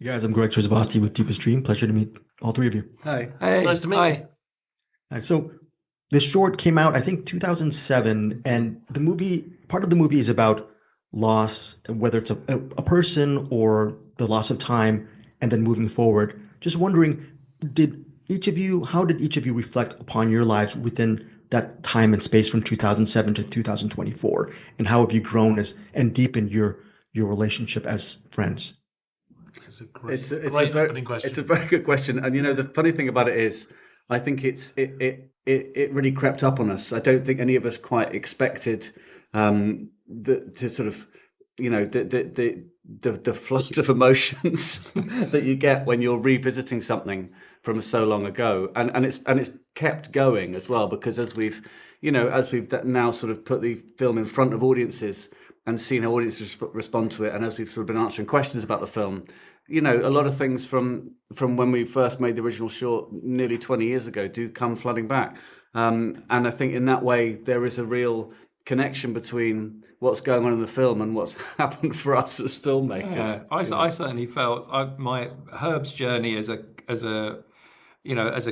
You guys, I'm Greg Trzavosty with Deepest Dream. Pleasure to meet all three of you. Hi. Hey, Nice to meet hi. you. So this short came out, I think, 2007, and part of the movie is about loss, whether it's a person or the loss of time, and then moving forward. Just wondering, how did each of you reflect upon your lives within that time and space from 2007 to 2024, and how have you grown and deepened your relationship as friends? It's a great, It's great opening question. It's a very good question, and the funny thing about it is, I think it really crept up on us. I don't think any of us quite expected to sort of the flood of emotions that you get when you're revisiting something from so long ago, and it's kept going as well, because as we've now sort of put the film in front of audiences and seen how audiences respond to it, and as we've sort of been answering questions about the film, a lot of things from when we first made the original short nearly 20 years ago do come flooding back, and I think in that way there is a real connection between what's going on in the film and what's happened for us as filmmakers. Yeah, I certainly felt my Herb's journey as a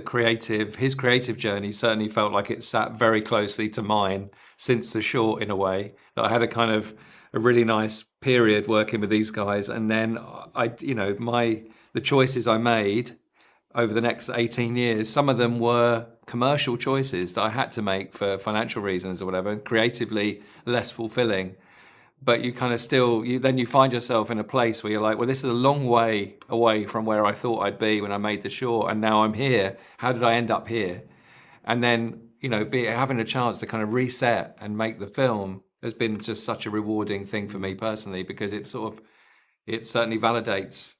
creative, his creative journey certainly felt like it sat very closely to mine since the short, in a way. That I had a really nice period working with these guys, and then the choices I made over the next 18 years, some of them were commercial choices that I had to make for financial reasons or whatever, creatively less fulfilling. But you kind of then you find yourself in a place where you're like, well, this is a long way away from where I thought I'd be when I made the short, and now I'm here. How did I end up here? And then, having a chance to kind of reset and make the film has been just such a rewarding thing for me personally, because it certainly validates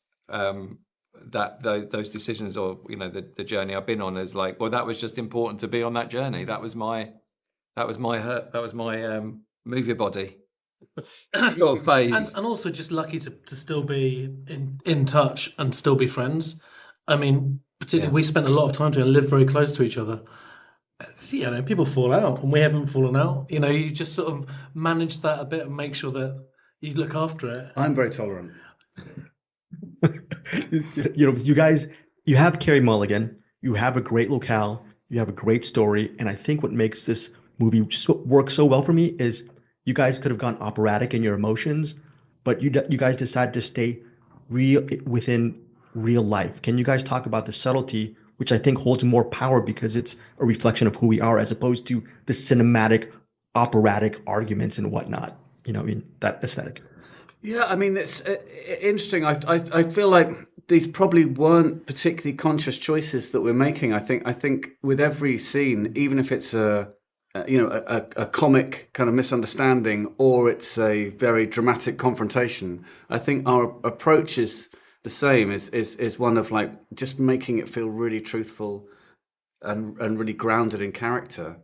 those decisions, or the journey I've been on, is like, well, that was just important to be on that journey. That was my move your body sort of phase. And also just lucky to still be in touch and still be friends. I mean, particularly we spent a lot of time together, live very close to each other. People fall out, and we haven't fallen out. You just sort of manage that a bit and make sure that you look after it. I'm very tolerant. You guys, you have Carey Mulligan, you have a great locale, you have a great story, and I think what makes this movie work so well for me is you guys could have gone operatic in your emotions, but you guys decided to stay real within real life. Can you guys talk about the subtlety, which I think holds more power because it's a reflection of who we are, as opposed to the cinematic, operatic arguments and whatnot, in that aesthetic? Yeah, I mean, it's interesting. I feel like these probably weren't particularly conscious choices that we're making. I think with every scene, even if it's a comic kind of misunderstanding or it's a very dramatic confrontation, I think our approach is the same. Is one of like just making it feel really truthful and really grounded in character.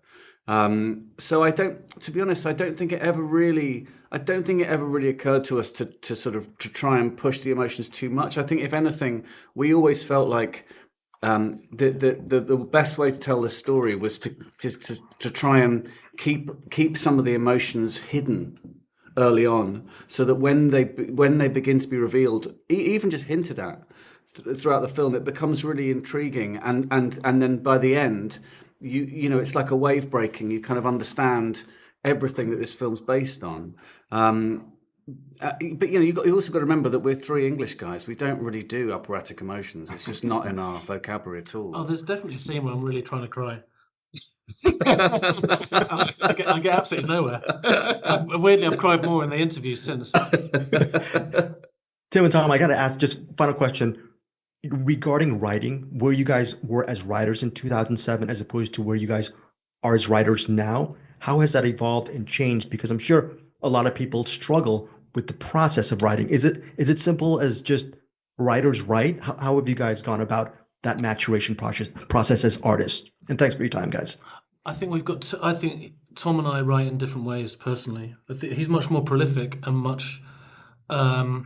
So to be honest, I don't think it ever really occurred to us to try and push the emotions too much. I think if anything, we always felt like the best way to tell this story was to try and keep some of the emotions hidden early on, so that when they begin to be revealed, even just hinted at throughout the film, it becomes really intriguing, and then by the end, it's like a wave breaking. You kind of understand everything that this film's based on. But you also got to remember that we're three English guys. We don't really do operatic emotions. It's just not in our vocabulary at all. Oh, there's definitely a scene where I'm really trying to cry. I get absolutely nowhere. Weirdly, I've cried more in the interviews since. Tim and Tom, I got to ask just final question regarding writing. Where you guys were as writers in 2007 as opposed to where you guys are as writers now, how has that evolved and changed? Because I'm sure a lot of people struggle with the process of writing. Is it simple as just writers write? How have you guys gone about that maturation process as artists? And thanks for your time, guys. I think I think Tom and I write in different ways personally. I think he's much more prolific and much. I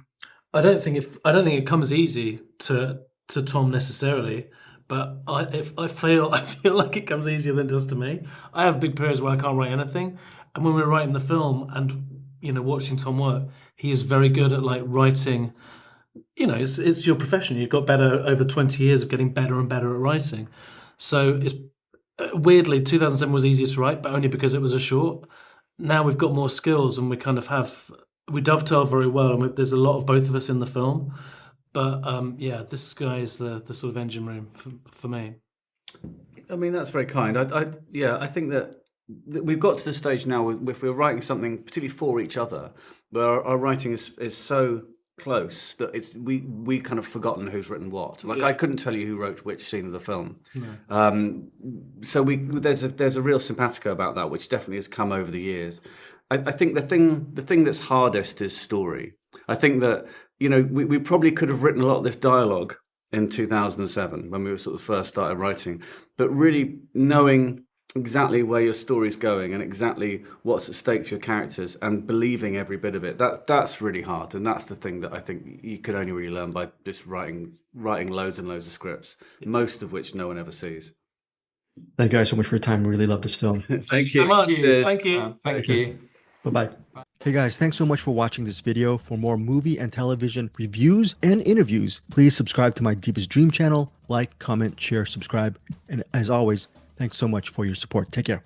don't think it comes easy to Tom necessarily, but I feel like it comes easier than it does to me. I have big periods where I can't write anything, and when we're writing the film and watching Tom work, he is very good at like writing you know, it's your profession. You've got better over 20 years of getting better and better at writing. So it's weirdly 2007 was easier to write, but only because it was a short. Now we've got more skills and we kind of we dovetail very well, and there's a lot of both of us in the film. But yeah, this guy is the sort of engine room for me. I mean, that's very kind. I think that we've got to the stage now if we're writing something particularly for each other, where our writing is so close that we kind of forgotten who's written what. Like, I couldn't tell you who wrote which scene of the film. No. So there's a real simpatico about that, which definitely has come over the years. I think the thing that's hardest is story. I think that, you know, we probably could have written a lot of this dialogue in 2007 when we were sort of first started writing, but really knowing exactly where your story's going and exactly what's at stake for your characters and believing every bit of it, that's really hard. And that's the thing that I think you could only really learn by just writing loads and loads of scripts, most of which no one ever sees. Thank you guys so much for your time. Really love this film. Thank you so much. Cheers. Thank you. Thank you. Bye-bye. Hey guys, thanks so much for watching this video. For more movie and television reviews and interviews, please subscribe to my Deepest Dream channel. Like, comment, share, subscribe. And as always, thanks so much for your support. Take care.